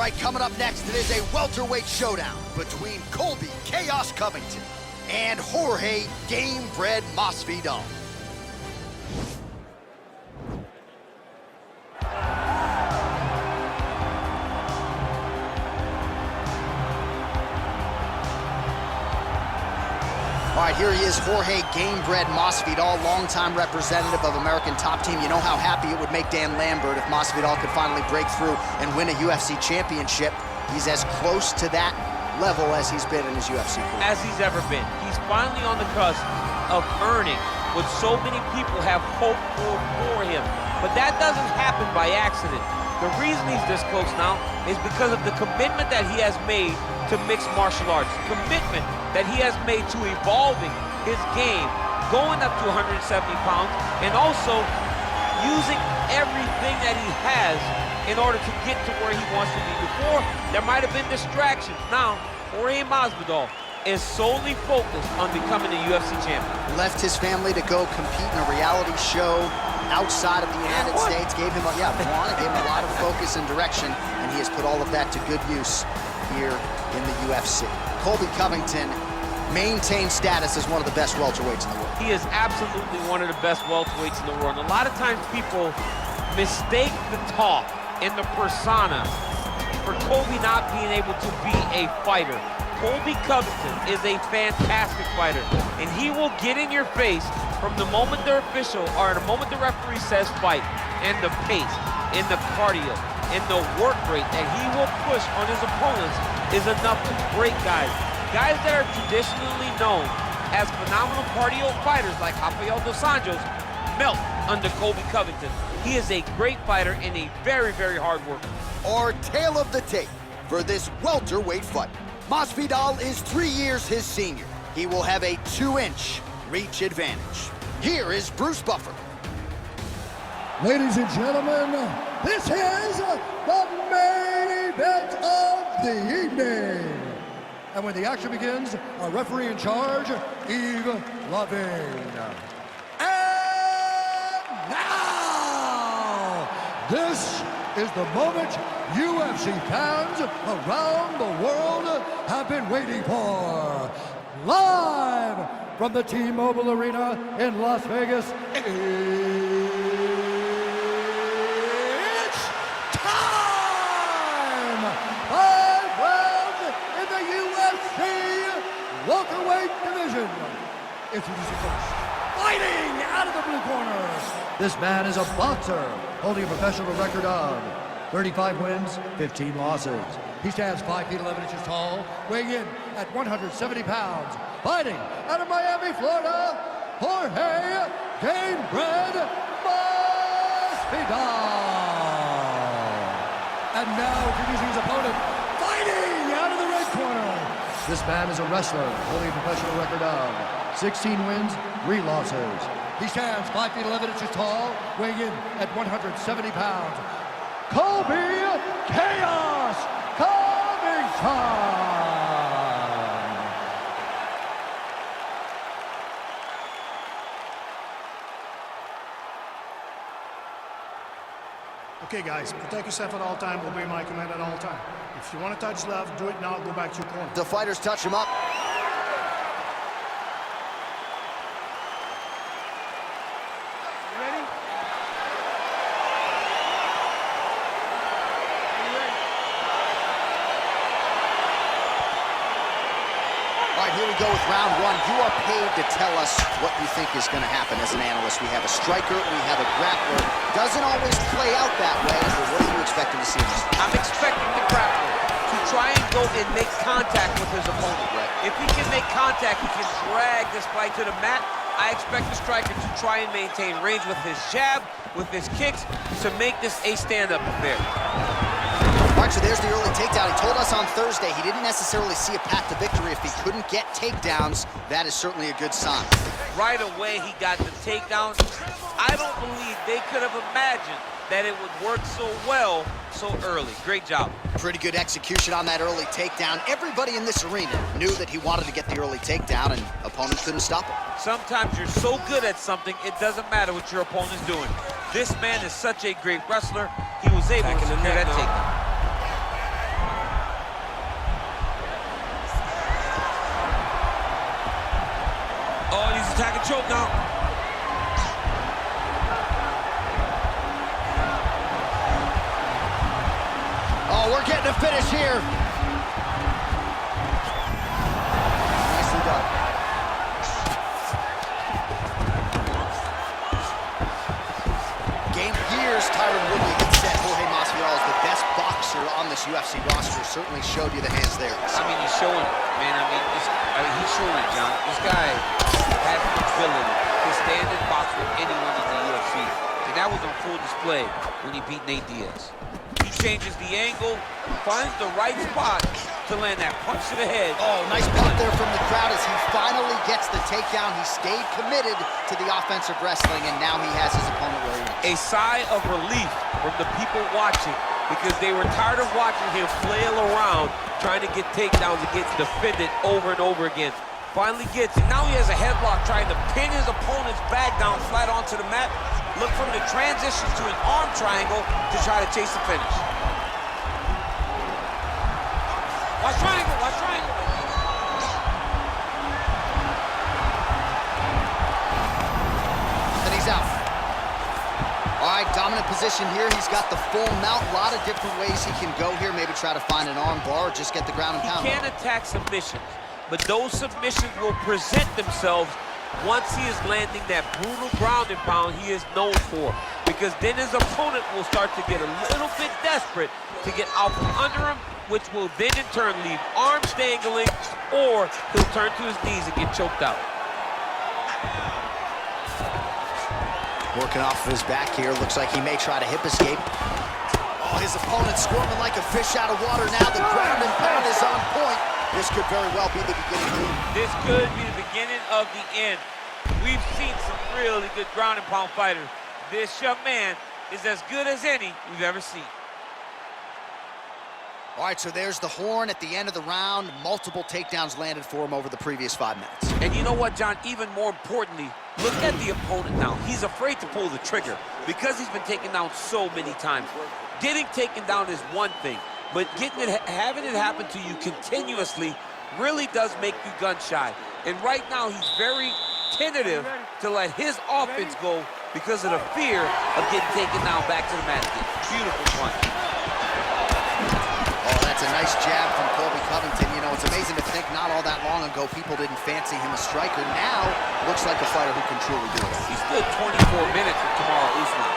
right, coming up next, it is a welterweight showdown between Colby Chaos Covington and Jorge Gamebred Masvidal. All right, here he is, Jorge Gamebred Masvidal, longtime representative of American Top Team. You know how happy it would make Dan Lambert if Masvidal could finally break through and win a UFC championship. He's as close to that level as he's been in his UFC career. As he's ever been. He's finally on the cusp of earning what so many people have hoped for him. But that doesn't happen by accident. The reason he's this close now is because of the commitment that he has made to mixed martial arts, commitment that he has made to evolving his game, going up to 170 pounds, and also using everything that he has in order to get to where he wants to be. Before, there might have been distractions. Now, Jorge Masvidal is solely focused on becoming a UFC champion. Left his family to go compete in a reality show outside of the United States, gave him gave him a lot of focus and direction, and he has put all of that to good use here in the UFC. Colby Covington maintains status as one of the best welterweights in the world. He is absolutely one of the best welterweights in the world. A lot of times people mistake the talk and the persona for Colby not being able to be a fighter. Colby Covington is a fantastic fighter, and he will get in your face from the moment the official, or the moment the referee says fight, and the pace, and the cardio, and the work rate that he will push on his opponents is enough to break guys. Guys that are traditionally known as phenomenal cardio fighters like Rafael dos Anjos melt under Colby Covington. He is a great fighter and a very, very hard worker. Our tale of the tape for this welterweight fight. Masvidal is 3 years his senior. He will have a 2-inch reach advantage. Here is Bruce Buffer. Ladies and gentlemen, this is the main event of the evening. And when the action begins, our referee in charge, Yves Lavigne. And now, this is the moment UFC fans around the world have been waiting for. Live from the T-Mobile Arena in Las Vegas, it's time! 5 rounds in the UFC welterweight division. Introducing first, fighting out of the blue corner. This man is a boxer, holding a professional record of 35 wins, 15 losses. He stands 5 feet 11 inches tall, weighing in at 170 pounds. Fighting out of Miami, Florida, Jorge Gamebred Masvidal. And now introducing his opponent, fighting out of the red corner. This man is a wrestler, holding a professional record of 16 wins, 3 losses. He stands 5 feet 11 inches tall, weighing in at 170 pounds. Colby Chaos Covington. Okay, guys, protect yourself at all time, obey my command at all time. If you want to touch love, do it now, go back to your corner. The fighters touch him up. Here we go with round 1. You are paid to tell us what you think is going to happen as an analyst. We have a striker, we have a grappler. Doesn't always play out that way, but what are you expecting to see? I'm expecting the grappler to try and go and make contact with his opponent. Right. If he can make contact, he can drag this fight to the mat. I expect the striker to try and maintain range with his jab, with his kicks, to make this a stand-up affair. All right, so there's the early takedown. He told us on Thursday he didn't necessarily see a path to victory if he couldn't get takedowns. That is certainly a good sign. Right away, he got the takedown. I don't believe they could have imagined that it would work so well so early. Great job. Pretty good execution on that early takedown. Everybody in this arena knew that he wanted to get the early takedown, and opponent couldn't stop him. Sometimes you're so good at something, it doesn't matter what your opponent's doing. This man is such a great wrestler, he was able to secure that takedown. second choke now. Oh, we're getting a finish here. Nicely done. Game years, Tyron Woodley had said Jorge Masvidal is the best boxer on this UFC roster. Certainly showed you the hands there. I mean, he's showing it, man. He's showing it, John. This guy has the ability to stand and box with anyone in the UFC. And that was on full display when he beat Nate Diaz. He changes the angle, finds the right spot to land that punch to the head. Oh, nice pop there from the crowd as he finally gets the takedown. He stayed committed to the offensive wrestling, and now he has his opponent where he wants. A sigh of relief from the people watching because they were tired of watching him flail around trying to get takedowns and get defended over and over again. Finally gets it. Now he has a headlock trying to pin his opponent's back down flat onto the mat. Look from the transitions to an arm triangle to try to chase the finish. Watch triangle, watch triangle. And he's out. All right, dominant position here. He's got the full mount. A lot of different ways he can go here. Maybe try to find an arm bar or just get the ground and pound. He can attack submissions, but those submissions will present themselves once he is landing that brutal ground and pound he is known for, because then his opponent will start to get a little bit desperate to get out from under him, which will then in turn leave arms dangling, or he'll turn to his knees and get choked out. Working off of his back here. Looks like he may try to hip escape. Oh, his opponent squirming like a fish out of water now. The ground and pound is on point. This could very well be the beginning. This could be the beginning of the end. We've seen some really good ground and pound fighters. This young man is as good as any we've ever seen. All right, so there's the horn at the end of the round. Multiple takedowns landed for him over the previous 5 minutes. And you know what, John? Even more importantly, look at the opponent now. He's afraid to pull the trigger because he's been taken down so many times. Getting taken down is one thing, but having it happen to you continuously really does make you gun shy. And right now, he's very tentative to let his offense go because of the fear of getting taken down back to the mat again. Beautiful punch. Oh, that's a nice jab from Colby Covington. You know, it's amazing to think not all that long ago people didn't fancy him a striker. Now, looks like a fighter who can truly do it. He stood 24 minutes with Kamaru Usman.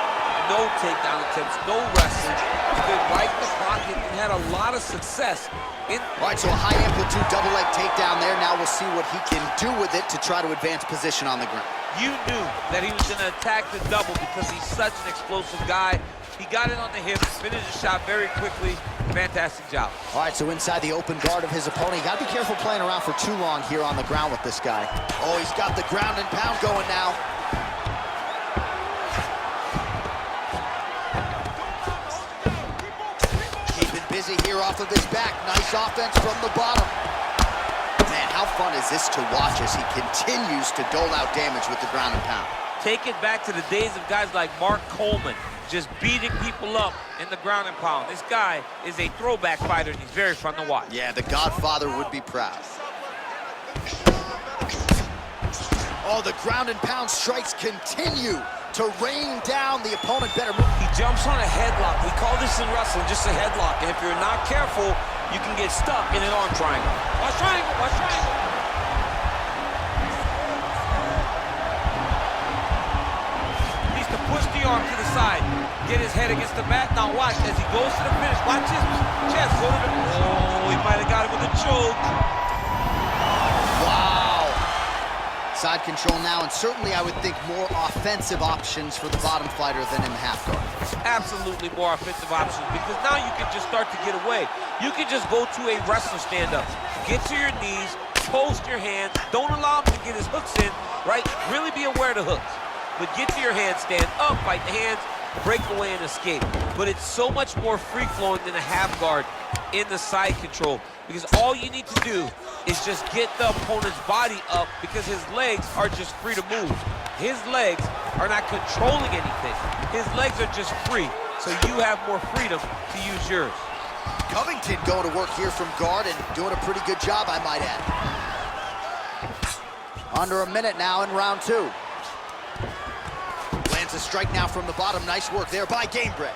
No takedown attempts, no wrestling. He stood right in the pocket and had a lot of success. All right, so a high amplitude double leg takedown there. Now we'll see what he can do with it to try to advance position on the ground. You knew that he was going to attack the double because he's such an explosive guy. He got it on the hips, finished the shot very quickly. Fantastic job. All right, so inside the open guard of his opponent. You got to be careful playing around for too long here on the ground with this guy. Oh, he's got the ground and pound going now. Keeping busy here off of his back. Nice offense from the bottom. Man, how fun is this to watch as he continues to dole out damage with the ground and pound. Take it back to the days of guys like Mark Coleman, just beating people up in the ground and pound. This guy is a throwback fighter, and he's very fun to watch. Yeah, the Godfather would be proud. Oh, the ground and pound strikes continue to rain down. The opponent better move. He jumps on a headlock. We call this in wrestling just a headlock, and if you're not careful, you can get stuck in an arm triangle. Watch triangle, watch triangle. Needs to push the arm to the side, get his head against the mat. Now watch, as he goes to the finish, watch his chest go to the... Oh, he might have got it with a choke. Wow. Side control now, and certainly I would think more offensive options for the bottom fighter than in the half guard. Absolutely more offensive options, because now you can just start to get away. You can just go to a wrestler stand-up. Get to your knees, post your hands, don't allow him to get his hooks in, right? Really be aware of the hooks. But get to your hands, stand up, fight the hands, break away and escape. But it's so much more free-flowing than a half guard in the side control, because all you need to do is just get the opponent's body up, because his legs are just free to move. His legs are not controlling anything. His legs are just free, so you have more freedom to use yours. Covington going to work here from guard and doing a pretty good job, I might add. Under a minute now in round 2. Lands a strike now from the bottom. Nice work there by Gamebred.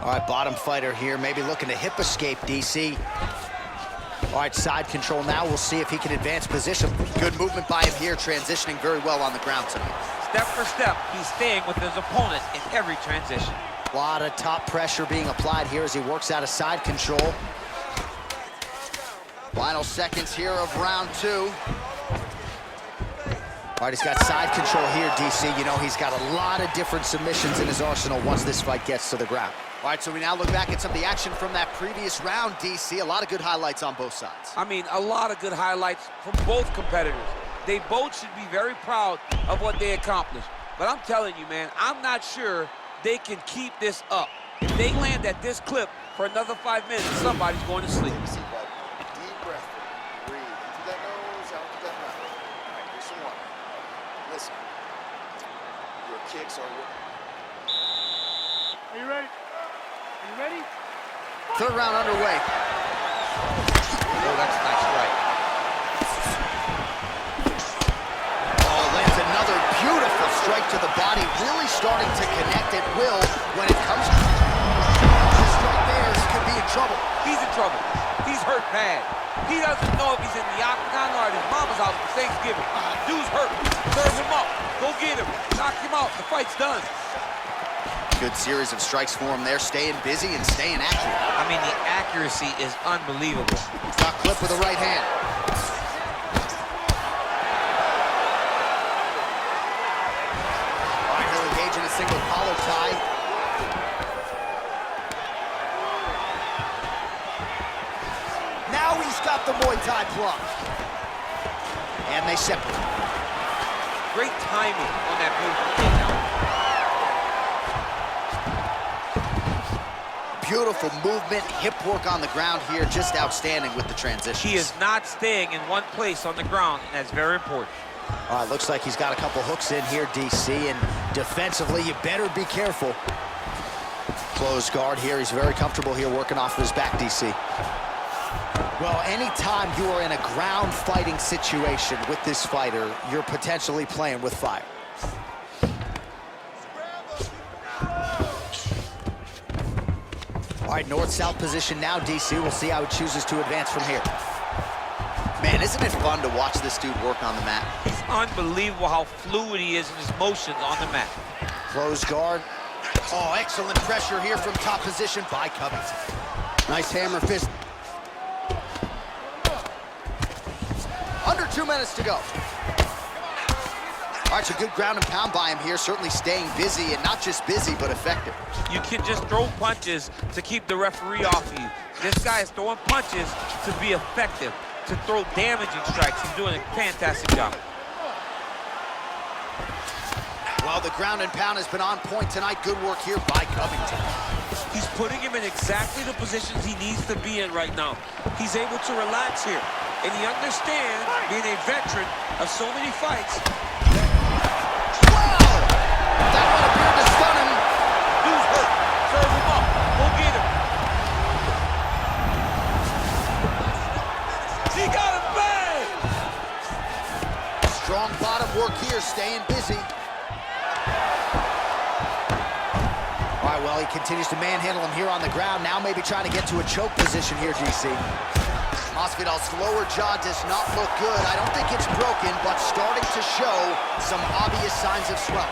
All right, bottom fighter here, maybe looking to hip escape, DC. All right, side control now. We'll see if he can advance position. Good movement by him here, transitioning very well on the ground tonight. Step for step, he's staying with his opponent in every transition. A lot of top pressure being applied here as he works out of side control. Final seconds here of round 2. All right, he's got side control here, DC. You know, he's got a lot of different submissions in his arsenal once this fight gets to the ground. All right, so we now look back at some of the action from that previous round, DC. A lot of good highlights on both sides. I mean, a lot of good highlights from both competitors. They both should be very proud of what they accomplished. But I'm telling you, man, I'm not sure they can keep this up. If they land at this clip for another 5 minutes, somebody's going to sleep. Deep breath. Breathe. In through that nose, out through that mouth. All right, here's some water. Listen. Your kicks are... Are you ready? Are you ready? Third round underway. Oh, that's a nice strike. Oh, lands another beautiful strike to the body, really starting to connect at will when it comes to... This strike there could be in trouble. He's in trouble. He's hurt bad. He doesn't know if he's in the octagon or at his mama's house for Thanksgiving. Dude's hurt. Serve him up. Go get him. Knock him out. The fight's done. Good series of strikes for him there, staying busy and staying accurate. I mean, the accuracy is unbelievable. Top clip with the right hand. All right, he'll engage in a single collar tie. Now he's got the Muay Thai plug. And they separate. Great timing on that beautiful takedown. Beautiful movement, hip work on the ground here, just outstanding with the transitions. He is not staying in one place on the ground, and that's very important. All right, looks like he's got a couple hooks in here, DC, and defensively, you better be careful. Closed guard here. He's very comfortable here working off of his back, DC. Well, anytime you are in a ground fighting situation with this fighter, you're potentially playing with fire. All right, north-south position now, DC. We'll see how he chooses to advance from here. Man, isn't it fun to watch this dude work on the mat? It's unbelievable how fluid he is in his motions on the mat. Closed guard. Oh, excellent pressure here from top position by Covington. Nice hammer fist. Under 2 minutes to go. All right, so good ground and pound by him here, certainly staying busy, and not just busy, but effective. You can just throw punches to keep the referee off of you. This guy is throwing punches to be effective, to throw damaging strikes. He's doing a fantastic job. Well, the ground and pound has been on point tonight. Good work here by Covington. He's putting him in exactly the positions he needs to be in right now. He's able to relax here, and he understands, being a veteran of so many fights. That one appeared to stun him. Dude's hurt. Serve him up. Go get him. He got him bad. Strong bottom work here, staying busy. All right, well, he continues to manhandle him here on the ground. Now maybe trying to get to a choke position here, DC. Masvidal's lower jaw does not look good. I don't think it's broken, but starting to show some obvious signs of swelling.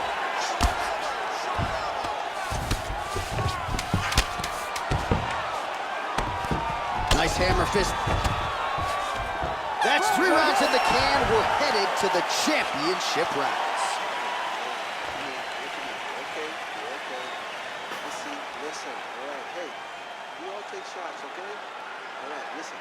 Nice hammer fist. That's 3 rounds in the can. We're headed to the championship rounds. Okay, you're okay. Listen. All right, hey, we all take shots, okay? All right, listen.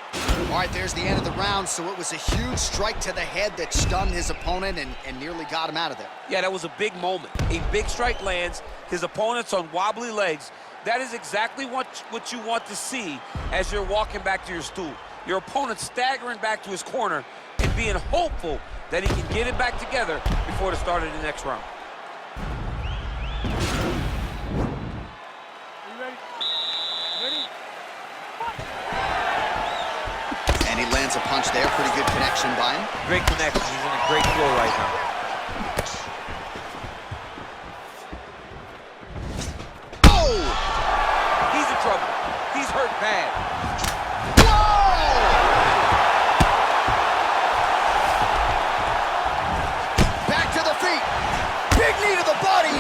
All right, there's the end of the round. So it was a huge strike to the head that stunned his opponent and nearly got him out of there. Yeah, that was a big moment. A big strike lands. His opponent's on wobbly legs. That is exactly what you want to see as you're walking back to your stool. Your opponent staggering back to his corner and being hopeful that he can get it back together before the start of the next round. And he lands a punch there. Pretty good connection by him. Great connection. He's in a great flow right now. Oh! He's in trouble. He's hurt bad. Whoa! Back to the feet. Big knee to the body.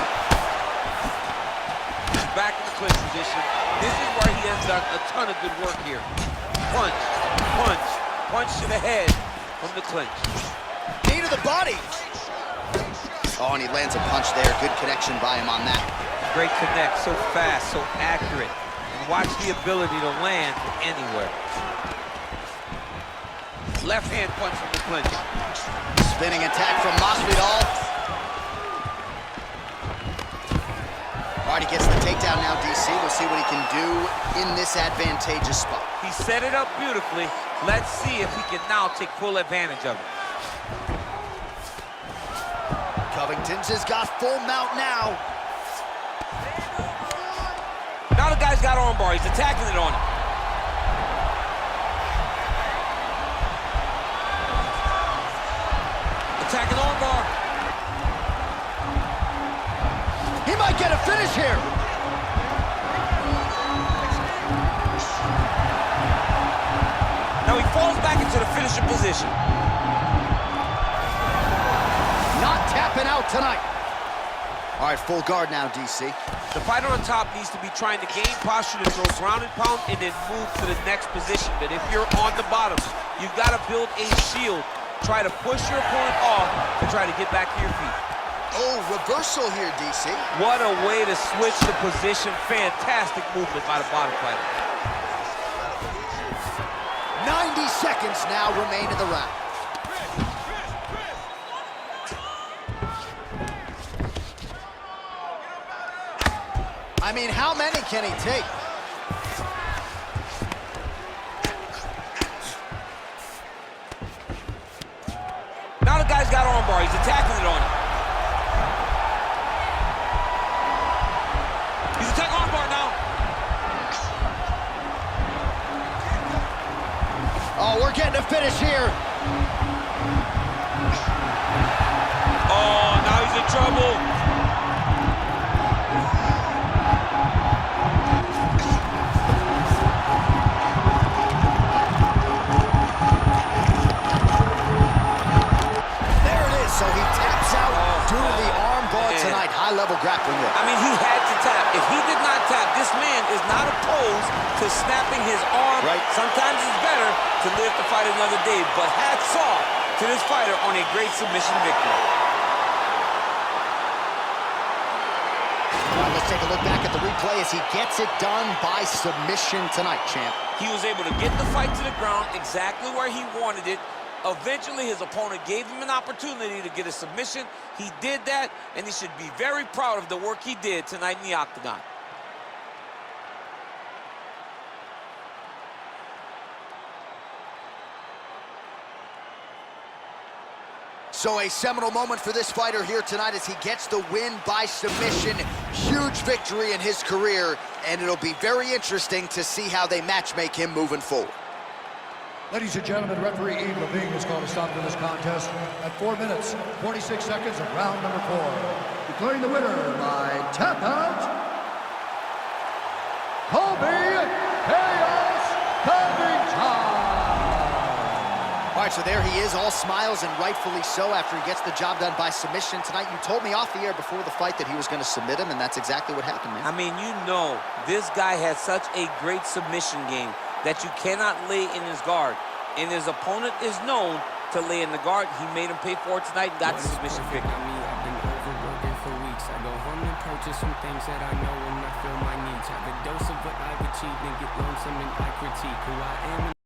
He's back in the clinch position. This is where he has done a ton of good work here. Punch, punch, punch to the head from the clinch. Knee to the body. Oh, and he lands a punch there. Good connection by him on that. Great connect, so fast, so accurate. And watch the ability to land from anywhere. Left hand punch from the clinch. Spinning attack from Masvidal. All right, he gets the takedown now, DC. We'll see what he can do in this advantageous spot. He set it up beautifully. Let's see if he can now take full advantage of it. Covington's has got full mount now. Now the guy's got armbar. He's attacking it on him. Attacking armbar. He might get a finish here. Now he falls back into the finishing position. Not tapping out tonight. All right, full guard now, DC. The fighter on top needs to be trying to gain posture to throw ground and pound and then move to the next position. But if you're on the bottom, you've got to build a shield. Try to push your opponent off and try to get back to your feet. Oh, reversal here, DC. What a way to switch the position. Fantastic movement by the bottom fighter. 90 seconds now remain in the round. I mean, how many can he take? Now the guy's got armbar. He's attacking it on him. He's attacking armbar now. Oh, we're getting a finish here. Oh, now he's in trouble. There it is. So he taps out due to the arm bar tonight. High-level grappling work. I mean, he had to tap. If he did not tap, this man is not opposed to snapping his arm. Right. Sometimes it's better to live to fight another day, but hats off to this fighter on a great submission victory. All right, let's take a look back at the replay as he gets it done by submission tonight, champ. He was able to get the fight to the ground exactly where he wanted it. Eventually, his opponent gave him an opportunity to get a submission. He did that, and he should be very proud of the work he did tonight in the octagon. So a seminal moment for this fighter here tonight as he gets the win by submission. Huge victory in his career, and it'll be very interesting to see how they matchmake him moving forward. Ladies and gentlemen, referee Ian Levine has called a stop to this contest at 4 minutes, 46 seconds of round number 4. Declaring the winner by tap out, Colby Covington. All right, so there he is, all smiles and rightfully so after he gets the job done by submission tonight. You told me off the air before the fight that he was going to submit him, and that's exactly what happened, man. I mean, you know, this guy has such a great submission game that you cannot lay in his guard. And his opponent is known to lay in the guard. He made him pay for it tonight and got the submission victory. I've been overworking for weeks. I go home and purchase some things that I know and I feel my needs. Have a dose of what I've achieved and get lonesome and I critique who I am.